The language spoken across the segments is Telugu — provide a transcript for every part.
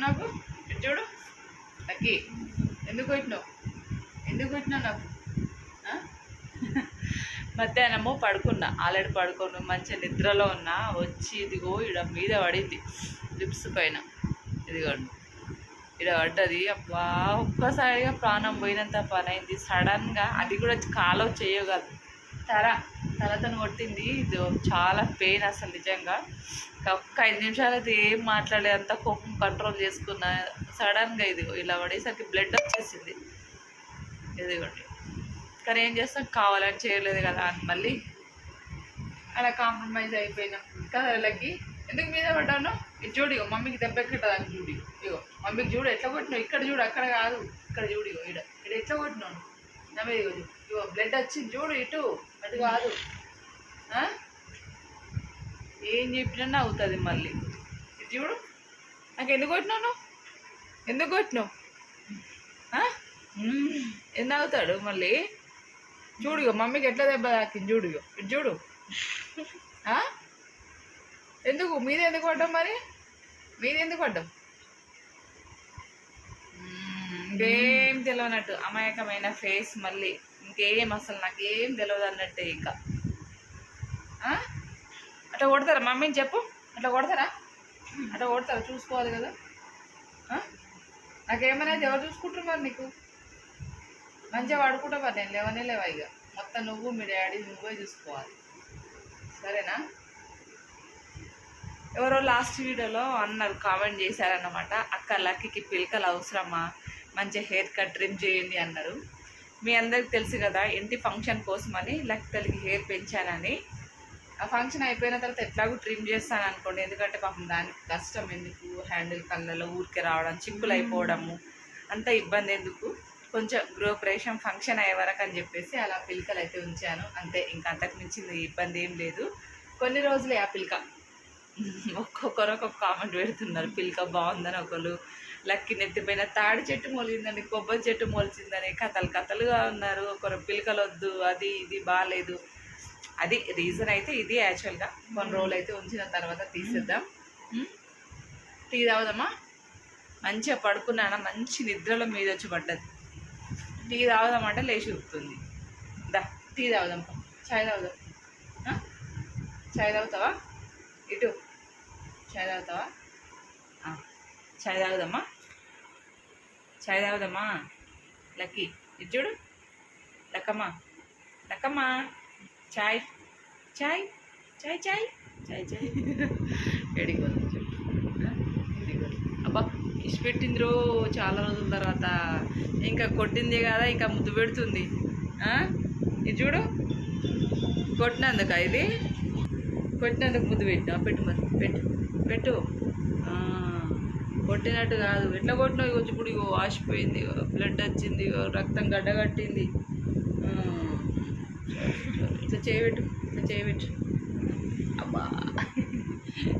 కొట్టినావు నాకు? ఇటు చూడు లక్కీ, ఎందుకు కొట్టినావు నాకు? మధ్యాహ్నము పడుకున్నా, ఆల్రెడీ పడుకోను, మంచిగా నిద్రలో ఉన్నా. వచ్చి ఇదిగో ఇక్కడ మీద పడింది లిప్స్ పైన, ఇదిగోండి ఇక్కడ పడ్డది. అబ్బా ఒక్కసారిగా ప్రాణం పోయినంత పని అయింది సడన్గా. అది కూడా కాలో చేయగలదు, తలతో కొట్టింది. ఇది చాలా పెయిన్ అసలు నిజంగా. ఒక్క 5 నిమిషాలు అయితే ఏం మాట్లాడే అంత కోపం కంట్రోల్ చేసుకున్నా. సడన్గా ఇదిగో ఇలా పడేసరికి బ్లడ్ వచ్చేసింది. ఇదిగోండి, కానీ ఏం చేస్తాం, కావాలని చేయలేదు కదా అని మళ్ళీ అలా కాంప్రమైజ్ అయిపోయినాం కదా. వాళ్ళకి ఎందుకు మీద పడ్డాను? ఇది చూడు, ఇగో మమ్మీకి దెబ్బ ఎక్కటది అని చూడు. ఇగో మమ్మీకి చూడు ఎట్లా కొట్టినావు, ఇక్కడ చూడు, అక్కడ కాదు, ఇక్కడ చూడు. ఇగో ఇక్కడ ఎట్లా కొట్టినావు నా మీద? ఇగో బ్లడ్ వచ్చింది చూడు, ఇటు అటు కాదు. ఏం చెప్పినా అవుతుంది మళ్ళీ. ఇది చూడు, నాకు ఎందుకు కొట్టినావు? ఎందుకు కొట్టినావు? ఎందుకు అవుతాడు మళ్ళీ? చూడు ఇగో మమ్మీకి ఎట్లా దెబ్బ తాకింది చూడు. ఇగో ఇటు చూడు. ఎందుకు మీద ఎందుకు పడ్డాం మరి? మీద ఎందుకు పడ్డాం? ఇంకేం తెలియనట్టు అమాయకమైన ఫేస్ మళ్ళీ. ఇంకేం అసలు నాకేం తెలియదు అన్నట్టే. ఇంకా అట్లా కొడతారా మమ్మీని చెప్పు? అట్లా కొడతారా? చూసుకోవాలి కదా. నాకేమైనా ఎవరు చూసుకుంటారు మరి? నీకు మంచిగా వాడుకుంటా మరి. నేను లేవా ఇక మొత్తం నువ్వు మీ డాడీ నువ్వే చూసుకోవాలి, సరేనా? ఎవరో లాస్ట్ వీడియోలో అన్నారు, కామెంట్ చేశారన్నమాట, అక్క లక్కీకి పిలకలు అవసరమా, మంచిగా హెయిర్ కట్ ట్రిమ్ చేయండి అన్నారు. మీ అందరికి తెలుసు కదా, ఇంటి ఫంక్షన్ కోసమని లక్కీ తల్లికి హెయిర్ పెంచానని. ఆ ఫంక్షన్ అయిపోయిన తర్వాత ఎట్లాగో ట్రిమ్ చేస్తాను అనుకోండి, ఎందుకంటే పాపం దానికి కష్టం ఎందుకు, హ్యాండిల్ కళ్ళలో ఊరికే రావడం, చిక్కులు అయిపోవడము, అంత ఇబ్బంది ఎందుకు, కొంచెం గృహప్రవేశం ఫంక్షన్ అయ్యే వరకు అని చెప్పేసి అలా పిలకలు అయితే ఉంచాను అంతే. ఇంకా అంతకు మించింది ఇబ్బంది ఏం లేదు. కొన్ని రోజులే ఆ పిలక. ఒక్కొక్కరు ఒక్కొక్క కామెంట్ పెడుతున్నారు, పిలక బాగుందని. ఒకళ్ళు లక్కీ నెత్తిపోయిన తాడి చెట్టు మొలిచిందని, కొబ్బరి చెట్టు మొలిచిందని కథలుగా ఉన్నారు. ఒకరు పిలకలు వద్దు, అది ఇది బాగాలేదు. అది రీజన్ అయితే ఇది. యాక్చువల్గా కొన్ని రోజులు అయితే ఉంచిన తర్వాత తీసేద్దాం. టీ తాగుదామా? మంచిగా పడుకున్నానా, మంచి నిద్రలో మీద వచ్చి పడ్డది. టీ తాగుదామంటే లేచి ఉరుకుతుంది. దా టీ తాగుదాం, చాయ్ తాగుదాం. చాయ్ తాగుతావా? ఇటు చాయ్ తాగుతావా? చాయ్ తాగుదామా? లక్కీ ఇటు చూడు. లక్కమ్మా చాయ్ ఎడికి అబ్బా ఇష్ట పెట్టింది రో చాలా రోజుల తర్వాత. ఇంకా కొట్టింది కదా, ఇంకా ముద్దు పెడుతుంది. ఇది చూడు, కొట్టినందుక ఇది? కొట్టినందుకు ముద్దు పెట్టినా? పెట్టు మరి, పెట్టు. కొట్టినట్టు కాదు, ఎట్లా కొట్టినావు? ఇప్పుడు ఇగో వాసిపోయింది, బ్లడ్ వచ్చింది, రక్తం గడ్డగట్టింది. ఇట్లా చేయబెట్టు. అబ్బా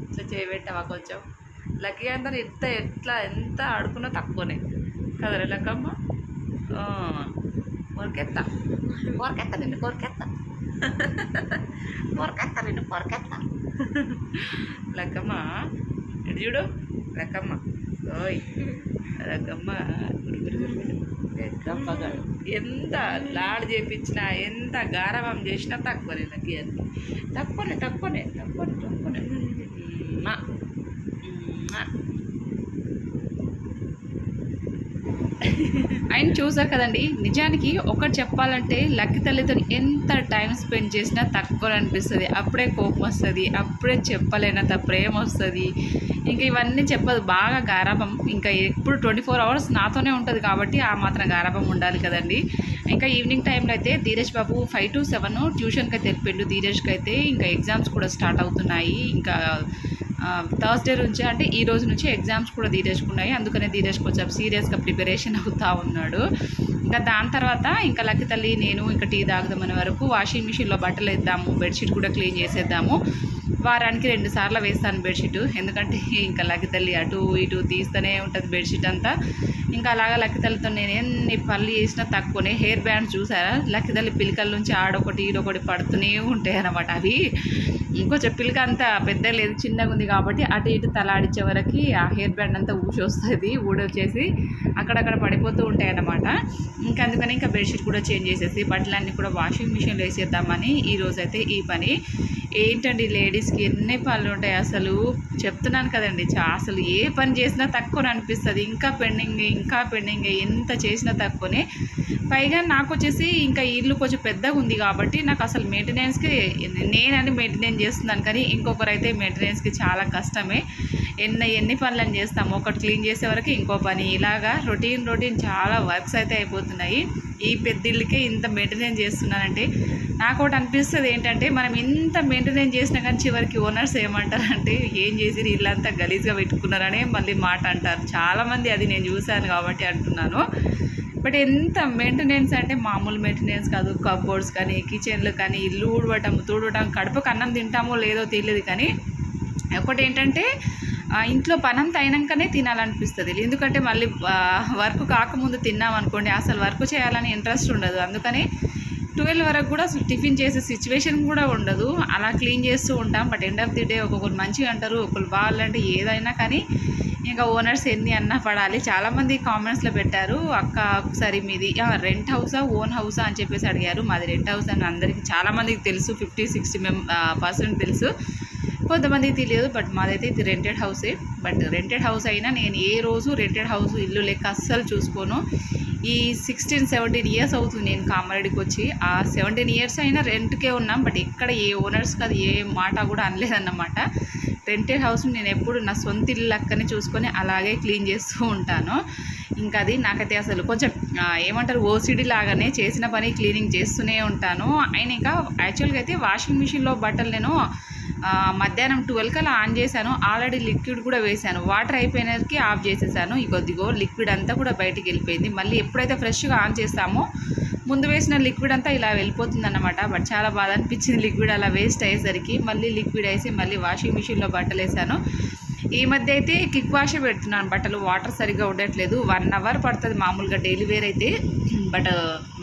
ఇట్లా చేయబెట్టావా కొంచెం? లక్కీ అందరూ ఎంత ఆడుకున్నా తక్కువనే కదరా లక్కమ్మ. కొరికెత్తా నిన్ను లక్కమ్మ. ఇటు చూడు లక్కమ్మ. ఓయ్ లక్కమ్మ, ఎంత లాడ్ చేపించినా, ఎంత గారవం చేసినా తక్కువనే లక్కీ. అది తక్కువనే. ఆయన చూసారు కదండి. నిజానికి ఒకటి చెప్పాలంటే లక్కీ తల్లితో ఎంత టైం స్పెండ్ చేసినా తక్కువ అనిపిస్తుంది. అప్పుడే కోపం వస్తుంది, అప్పుడే చెప్పలేనంత ప్రేమ వస్తుంది. ఇంకా ఇవన్నీ చెప్పదు, బాగా గారాభం. ఇంకా ఎప్పుడు 24 hours నాతోనే ఉంటుంది కాబట్టి ఆ మాత్రం గారాభం ఉండాలి కదండి. ఇంకా ఈవినింగ్ టైంలో అయితే ధీరజ్ బాబు 5 to 7 ట్యూషన్కి అయితే వెళ్ళిపోయిండు. ధీరజ్కి అయితే ఇంకా ఎగ్జామ్స్ కూడా స్టార్ట్ అవుతున్నాయి. ఇంకా థర్స్డే నుంచి, అంటే ఈ రోజు నుంచి ఎగ్జామ్స్ కూడా ధీరజ్కున్నాయి. అందుకనే ధీరజ్ కొంచెం సీరియస్గా ప్రిపరేషన్ అవుతూ ఉన్నాడు. ఇంకా దాని తర్వాత ఇంకా లక్కీ తల్లి నేను ఇంకా టీ తాగుదామనే వరకు వాషింగ్ మిషన్లో బట్టలు వేద్దాము, బెడ్షీట్ కూడా క్లీన్ చేసేద్దాము. వారానికి 2 సార్లు వేస్తాను బెడ్షీట్. ఎందుకంటే ఇంకా లక్కితల్లి అటు ఇటు తీస్తూనే ఉంటుంది బెడ్షీట్ అంతా. ఇంకా అలాగా లక్కితల్లితో నేను ఎన్ని పనులు చేసినా తక్కువనే. హెయిర్ బ్యాండ్ చూసారా, లక్కితల్లి పిలకల నుంచి ఆడొకటి ఈడొకటి పడుతూనే ఉంటాయి అన్నమాట. అవి ఇంకొంచెం పిలక అంతా పెద్ద లేదు, చిన్నగా ఉంది కాబట్టి అటు ఇటు తలాడించే వరకు ఆ హెయిర్ బ్యాండ్ అంతా ఊసొస్తుంది, ఊడొచ్చేసి అక్కడక్కడ పడిపోతూ ఉంటాయి అన్నమాట. ఇంకా అందుకని ఇంకా బెడ్షీట్ కూడా చేంజ్ చేసేసి బట్టలన్నీ కూడా వాషింగ్ మిషన్లో వేసేద్దామని ఈరోజైతే ఈ పని. ఏంటండి లేడీస్కి ఎన్ని పనులు ఉంటాయి అసలు, చెప్తున్నాను కదండి. అసలు ఏ పని చేసినా తక్కువ అనిపిస్తుంది. ఇంకా పెండింగ్ ఎంత చేసినా తక్కువనే. పైగా నాకు వచ్చేసి ఇంకా ఇల్లు కొంచెం పెద్దగా ఉంది కాబట్టి నాకు అసలు మెయింటెనెన్స్కి నేనని మెయింటెనెన్స్ చేస్తున్నాను, కానీ ఇంకొకరైతే మెయింటెనెన్స్కి చాలా కష్టమే. ఎన్ని పనులను చేస్తాము, ఒకటి క్లీన్ చేసే వరకు ఇంకో పని, ఇలాగా రొటీన్ చాలా వర్క్స్ అయితే అయిపోతున్నాయి. ఈ పెద్ద ఇల్లుకే ఇంత మెయింటెనెన్స్ చేస్తున్నానంటే నాకు ఒకటి అనిపిస్తుంది ఏంటంటే, మనం ఇంత మెయింటెనెన్స్ చేసినా కానీ చివరికి ఓనర్స్ ఏమంటారంటే ఏం చేసి ఇల్లంతా గలీజ్గా పెట్టుకున్నారనే మళ్ళీ మాట అంటారు చాలామంది. అది నేను చూశాను కాబట్టి అంటున్నాను. బట్ ఎంత మెయింటెనెన్స్ అంటే మామూలు మెయింటెనెన్స్ కాదు. కబోర్డ్స్ కానీ, కిచెన్లు కానీ, ఇల్లు ఊడవటం, తుడవటం, కడుపుకు అన్నం తింటామో లేదో తెలియదు, కానీ ఒకటి ఏంటంటే ఇంట్లో పనంతా అయినాకనే తినాలనిపిస్తుంది. ఎందుకంటే మళ్ళీ వర్క్ కాకముందు తిన్నాం అనుకోండి అసలు వర్క్ చేయాలని ఇంట్రెస్ట్ ఉండదు. అందుకని 12 వరకు కూడా అసలు టిఫిన్ చేసే సిచ్యువేషన్ కూడా ఉండదు. అలా క్లీన్ చేస్తూ ఉంటాం. But end of the day ఒక్కొక్కరు మంచిగా అంటారు, ఒకరు బాగాలంటే ఏదైనా కానీ ఇంకా ఓనర్స్ ఎన్ని అన్నా పడాలి. చాలామంది కామెంట్స్లో పెట్టారు, అక్క ఒకసారి మీది రెంట్ హౌసా ఓన్ హౌసా అని చెప్పేసి అడిగారు. మాది రెంట్ హౌస్ అని అందరికీ చాలామందికి తెలుసు, 50-60% తెలుసు. కొంతమందికి తెలియదు. బట్ మాదైతే ఇది రెంటెడ్ హౌసే. బట్ రెంటెడ్ హౌస్ అయినా నేను ఏ రోజు రెంటెడ్ హౌస్ ఇల్లు లెక్క అస్సలు చూసుకోను. ఈ 16-17 ఇయర్స్ అవుతుంది నేను కామారెడ్డికి వచ్చి. ఆ 17 ఇయర్స్ అయినా రెంట్కే ఉన్నాం. బట్ ఇక్కడ ఏ ఓనర్స్ కాదు ఏ మాట కూడా అనలేదన్నమాట. రెంటెడ్ హౌస్ నేను ఎప్పుడు నా సొంత ఇల్లు లెక్కనే చూసుకొని అలాగే క్లీన్ చేస్తూ ఉంటాను. ఇంకా అది నాకైతే అసలు కొంచెం ఏమంటారు ఓసిడి లాగానే చేసిన పని క్లీనింగ్ చేస్తూనే ఉంటాను. అయినా ఇంకా యాక్చువల్గా అయితే వాషింగ్ మిషన్లో బట్టలు నేను మధ్యాహ్నం 12 కల్లా ఆన్ చేశాను. ఆల్రెడీ లిక్విడ్ కూడా వేశాను. వాటర్ అయిపోయినకి ఆఫ్ చేసేసాను. కొద్దిగో లిక్విడ్ అంతా కూడా బయటికి వెళ్ళిపోయింది. మళ్ళీ ఎప్పుడైతే ఫ్రెష్గా ఆన్ చేస్తామో ముందు వేసిన లిక్విడ్ అంతా ఇలా వెళ్ళిపోతుంది అన్నమాట. బట్ చాలా బాధ అనిపించింది లిక్విడ్ అలా వేస్ట్ అయ్యేసరికి. మళ్ళీ లిక్విడ్ వేసి మళ్ళీ వాషింగ్ మిషన్లో బట్టలు వేసాను. ఈ మధ్య అయితే క్విక్ వాషే పెడుతున్నాను బట్టలు. వాటర్ సరిగ్గా ఉండట్లేదు. 1 అవర్ పడుతుంది మామూలుగా డైలీ వేర్ అయితే. బట్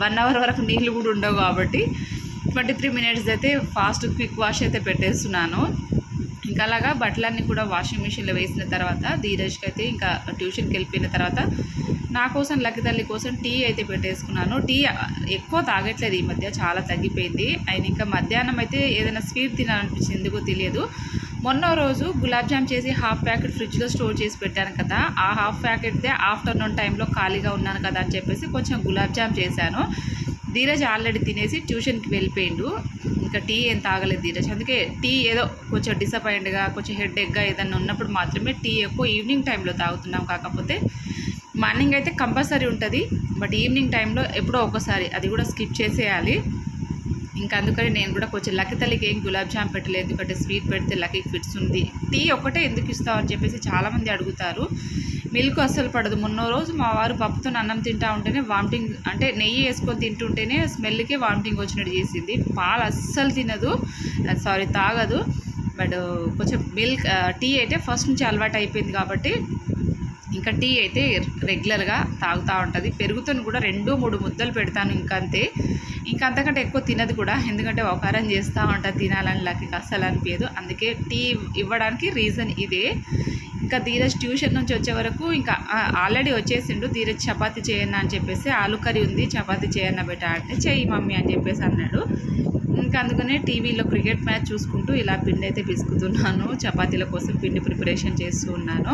1 అవర్ వరకు నీళ్ళు కూడా ఉండవు కాబట్టి 23 మినిట్స్ అయితే ఫాస్ట్ క్విక్ వాష్ అయితే పెట్టేస్తున్నాను. ఇంకా అలాగా బట్టలన్నీ కూడా వాషింగ్ మిషన్లో వేసిన తర్వాత ధీరజ్కి అయితే ఇంకా ట్యూషన్కి వెళ్ళిపోయిన తర్వాత నా కోసం లక్కితల్లి కోసం టీ అయితే పెట్టేసుకున్నాను. టీ ఎక్కువ తాగట్లేదు ఈ మధ్య, చాలా తగ్గిపోయింది. ఆయన ఇంకా మధ్యాహ్నం అయితే ఏదైనా స్వీట్ తినాలనిపించింది, ఎందుకో తెలియదు. మొన్న రోజు గులాబ్ జామ్ చేసి హాఫ్ ప్యాకెట్ ఫ్రిడ్జ్లో స్టోర్ చేసి పెట్టాను కదా, ఆ హాఫ్ ప్యాకెట్దే ఆఫ్టర్నూన్ టైంలో ఖాళీగా ఉన్నాను కదా అని చెప్పేసి కొంచెం గులాబ్ జామ్ చేశాను. ధీరజ్ ఆల్రెడీ తినేసి ట్యూషన్కి వెళ్ళిపోయిండు. ఇంకా టీ ఏం తాగలేదు ధీరజ్. అందుకే టీ ఏదో కొంచెం డిసప్పాయింట్గా కొంచెం హెడ్ఏక్గా ఏదన్నా ఉన్నప్పుడు మాత్రమే టీ ఎక్కువ ఈవినింగ్ టైంలో తాగుతున్నాం. కాకపోతే మార్నింగ్ అయితే కంపల్సరీ ఉంటుంది. బట్ ఈవినింగ్ టైంలో ఎప్పుడో ఒకసారి, అది కూడా స్కిప్ చేసేయాలి. ఇంకా అందుకని నేను కూడా కొంచెం లక్కితల్లికి ఏం గులాబ్ జామ్ పెట్టలేదు, ఎందుకంటే స్వీట్ పెడితే లక్కీకి ఫిట్స్ ఉంది. టీ ఒకటే ఎందుకు ఇస్తావు అని చెప్పేసి చాలామంది అడుగుతారు. మిల్క్ అస్సలు పడదు. మొన్న రోజు మా వారు పప్పుతో అన్నం తింటా ఉంటేనే వామిటింగ్, అంటే నెయ్యి వేసుకొని తింటుంటేనే స్మెల్కే వామిటింగ్ వచ్చినట్టు చేసింది. పాలు అస్సలు తినదు, తాగదు. బట్ కొంచెం మిల్క్ టీ అయితే ఫస్ట్ నుంచి అలవాటు అయిపోయింది కాబట్టి ఇంకా టీ అయితే రెగ్యులర్గా తాగుతూ ఉంటుంది. పెరుగుతో కూడా 2-3 ముద్దలు పెడతాను, ఇంకా అంతకంటే ఎక్కువ తినదు కూడా. ఎందుకంటే ఒకరం చేస్తూ ఉంటుంది, తినాలని లక్కీకి అస్సలు అనిపించదు. అందుకే టీ ఇవ్వడానికి రీజన్ ఇదే. ఇంకా ధీరజ్ ట్యూషన్ నుంచి వచ్చే వరకు ఇంకా ఆల్రెడీ వచ్చేసిండు. ధీరజ్ చపాతీ చేయన్నా అని చెప్పేసి, ఆలు కర్రీ ఉంది చపాతీ చేయన్నా బెటా అంటే చెయ్యి మమ్మీ అని చెప్పేసి అన్నాడు. ఇంకా అందుకనే టీవీలో క్రికెట్ మ్యాచ్ చూసుకుంటూ ఇలా పిండి అయితే పిసుకుతున్నాను. చపాతీల కోసం పిండి ప్రిపరేషన్ చేస్తూ ఉన్నాను.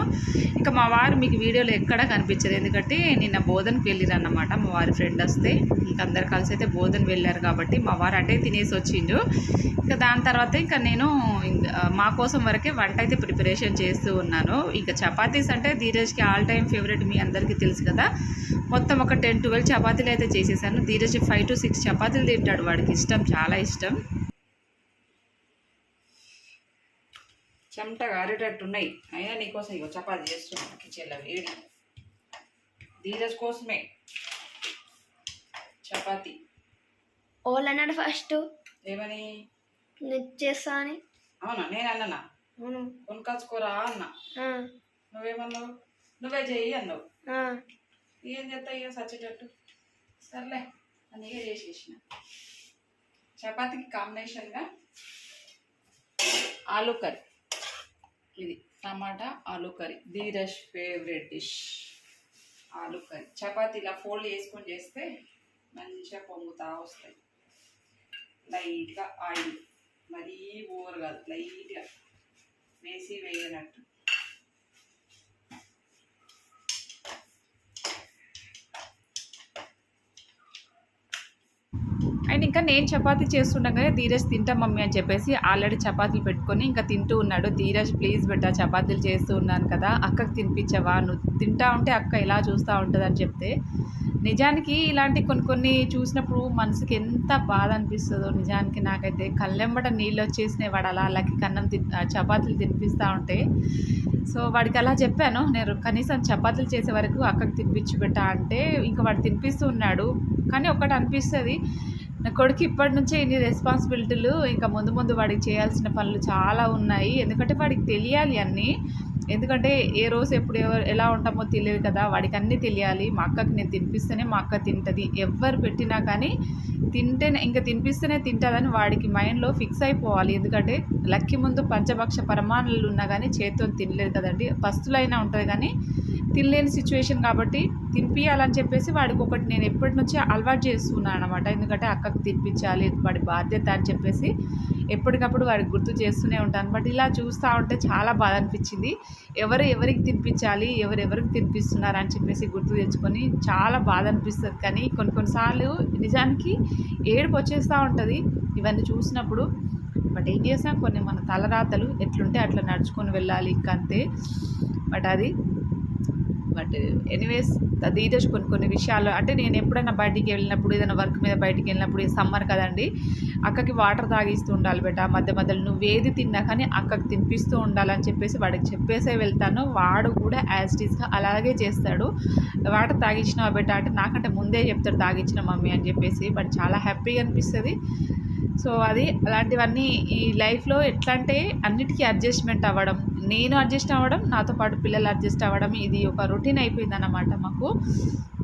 ఇంకా మా వారు మీకు వీడియోలో ఎక్కడా కనిపించదు, ఎందుకంటే నిన్న బోధనకి వెళ్ళిరన్నమాట. మా వారి ఫ్రెండ్ వస్తే ఇంకా అందరు కలిసి అయితే బోధన వెళ్ళారు కాబట్టి మా వారు అటే తినేసి వచ్చిండు. ఇంకా దాని తర్వాత ఇంకా నేను మా కోసం వరకే వంట అయితే ప్రిపరేషన్ చేస్తూ ఉన్నాను. ఇంకా చపాతీస్ అంటే ధీరజ్కి ఆల్ టైమ్ ఫేవరెట్, మీ అందరికీ తెలుసు కదా. మొత్తం ఒక 10-12 చపాతీలు అయితే చేసేసాను. ధీరజ్ 5-6 చపాతీలు తింటాడు, వాడికి ఇష్టం, చాలా ఇష్టం. చెమట గారేటట్టున్నాయి, అయినా నీకోసం ఇగో చపాతీ చేస్తున్నాను కిచెన్లో వేడి. ధీరజ్ కోసమే చపాతీ. ఓల్ అన్నాడు ఫస్ట్, ఏమని చేస్తా అని. అవునా? నేను అన్ననా అవును. కొనుకొచ్చుకోరా అన్నా, ఆ, నువ్వేమన్నావు? నువ్వే చెయ్యి అన్నావు. ఆ. ఏం చేస్తా ఇక సచ్చేటట్టు. సర్లే అని చేసేసిన. చపాతీకి కాంబినేషన్గా ఆలూ కర్రీ. ఇది tomato aloo curry, Dheeraj favourite dish. Aloo curry chapati ఇలా ఫోల్డ్ చేసుకొని చేస్తే మంచిగా పొంగుతా వస్తాయి. లైట్గా ఆయిల్, మరీ ఓవర్ కాదు, లైట్గా వేసి వేయనట్టు. అండ్ ఇంకా నేను చపాతీ చేస్తుండగానే ధీరజ్ తింటా మమ్మీ అని చెప్పేసి ఆల్రెడీ చపాతీలు పెట్టుకొని ఇంకా తింటూ ఉన్నాడు. ధీరజ్ ప్లీజ్ బెట్టా, చపాతీలు చేస్తూ ఉన్నాను కదా, అక్కకి తినిపించవా, నువ్వు తింటా ఉంటే అక్క ఇలా చూస్తూ ఉంటుంది అని చెప్తే, నిజానికి ఇలాంటి కొన్ని చూసినప్పుడు మనసుకి ఎంత బాధ అనిపిస్తుందో. నిజానికి నాకైతే కళ్ళెంబట నీళ్ళు వచ్చేసినాయి. వాడు అలా అల్లకి కన్నం చపాతీలు తినిపిస్తూ ఉంటే. సో వాడికి అలా చెప్పాను, నేను కనీసం చపాతీలు చేసే వరకు అక్కకి తినిపించి పెట్టా అంటే ఇంకా వాడు తినిపిస్తూ ఉన్నాడు. కానీ ఒక్కటి అనిపిస్తుంది, నా కొడుకు ఇప్పటి నుంచే ఇన్ని రెస్పాన్సిబిలిటీలు, ఇంకా ముందు ముందు వాడికి చేయాల్సిన పనులు చాలా ఉన్నాయి. ఎందుకంటే వాడికి తెలియాలి అన్నీ. ఎందుకంటే ఏ రోజు ఎప్పుడు ఎలా ఉంటామో తెలియదు కదా, వాడికి అన్నీ తెలియాలి. మా అక్కకి నేను తినిపిస్తేనే మా అక్క తింటుంది, ఎవరు పెట్టినా కానీ తింటేనే, ఇంకా తినిపిస్తేనే తింటుందని వాడికి మైండ్లో ఫిక్స్ అయిపోవాలి. ఎందుకంటే లక్కి ముందు పంచభక్ష పరమాణాలు ఉన్నా కానీ చేతితో తినలేదు కదండి, పస్తులైనా ఉంటుంది కానీ తినలేని సిచ్యువేషన్ కాబట్టి తినిపించాలని చెప్పేసి వాడికి ఒకటి నేను ఎప్పటి నుంచే అలవాటు చేస్తున్నాను అనమాట. ఎందుకంటే అక్కకు తినిపించాలి, వాడి బాధ్యత అని చెప్పేసి ఎప్పటికప్పుడు వాడికి గుర్తు చేస్తూనే ఉంటాను. బట్ ఇలా చూస్తూ ఉంటే చాలా బాధ అనిపించింది. ఎవరికి తినిపించాలి, ఎవరెవరికి తినిపిస్తున్నారు అని చెప్పేసి గుర్తు తెచ్చుకొని చాలా బాధ అనిపిస్తుంది. కానీ కొన్నిసార్లు నిజానికి ఏడుపు వచ్చేస్తూ ఉంటుంది ఇవన్నీ చూసినప్పుడు. బట్ ఏం చేస్తాం, కొన్ని మన తలరాతలు ఎట్లుంటే అట్లా నడుచుకొని వెళ్ళాలి ఇంకంతే. బట్ ఎనీవేస్ ధీరజ్ కొన్ని విషయాలు అంటే నేను ఎప్పుడైనా బయటికి వెళ్ళినప్పుడు, ఏదైనా వర్క్ మీద బయటికి వెళ్ళినప్పుడు, సమ్మర్ కదండి, అక్కకి వాటర్ తాగిస్తూ ఉండాలి బెట, మధ్య మధ్యలో నువ్వేది తిన్నా కానీ అక్కకి తినిపిస్తూ ఉండాలని చెప్పేసి వాడికి చెప్పేసే వెళ్తాను. వాడు కూడా యాజ్ ఇట్ ఈస్గా అలాగే చేస్తాడు. వాటర్ తాగించినావా బెట అంటే నాకంటే ముందే చెప్తాడు తాగించిన మమ్మీ అని చెప్పేసి. బట్ చాలా హ్యాపీగా అనిపిస్తుంది. సో అది అలాంటివన్నీ ఈ లైఫ్లో ఎట్లా అంటే అన్నిటికీ అడ్జస్ట్మెంట్ అవ్వడం, నేను అడ్జస్ట్ అవ్వడం, నాతో పాటు పిల్లలు అడ్జస్ట్ అవ్వడం, ఇది ఒక రొటీన్ అయిపోయింది అన్నమాట మాకు.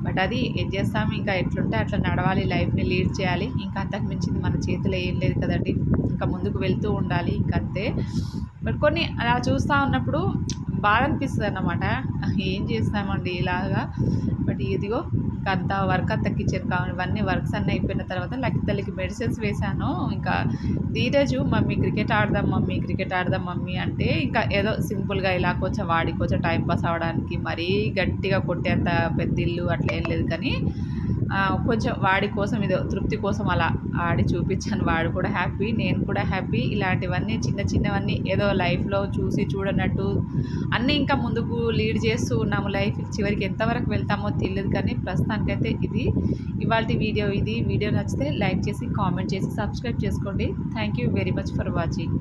బట్ అది ఏం చేస్తాం, ఇంకా ఎట్లుంటే అట్లా నడవాలి, లైఫ్ని లీడ్ చేయాలి. ఇంకా అంతకు మించింది మన చేతిలో ఏం లేదు కదండి, ఇంకా ముందుకు వెళ్తూ ఉండాలి ఇంకంతే. బట్ కొన్ని అలా చూస్తూ ఉన్నప్పుడు బాధ అనిపిస్తుంది అన్నమాట, ఏం చేస్తామండి ఇలాగా. బట్ ఇదిగో ఇంకా అంత వర్క్ అంతా కిచెన్ కావాలి, ఇవన్నీ వర్క్స్ అన్నీ అయిపోయిన తర్వాత లక్కి తల్లికి మెడిసిన్స్ వేశాను. ఇంకా ధీరజు మమ్మీ క్రికెట్ ఆడదాం మమ్మీ అంటే ఇంకా ఏదో సింపుల్గా ఇలా కొంచెం వాడి కొంచెం టైంపాస్ అవ్వడానికి, మరీ గట్టిగా కొట్టేంత పెద్ద ఇల్లు అట్లా ఏం లేదు కానీ కొంచెం వాడి కోసం ఏదో తృప్తి కోసం అలా ఆడి చూపించాను. వాడు కూడా హ్యాపీ, నేను కూడా హ్యాపీ. ఇలాంటివన్నీ చిన్నవన్నీ ఏదో లైఫ్లో చూసి చూడనట్టు అన్నీ ఇంకా ముందుకు లీడ్ చేస్తూ ఉన్నాము. లైఫ్ చివరికి ఎంతవరకు వెళ్తామో తెలియదు కానీ ప్రస్తుతానికైతే ఇది ఇవాల్టి వీడియో. ఇది వీడియో నచ్చితే లైక్ చేసి కామెంట్ చేసి సబ్స్క్రైబ్ చేసుకోండి. Thank you very much for watching.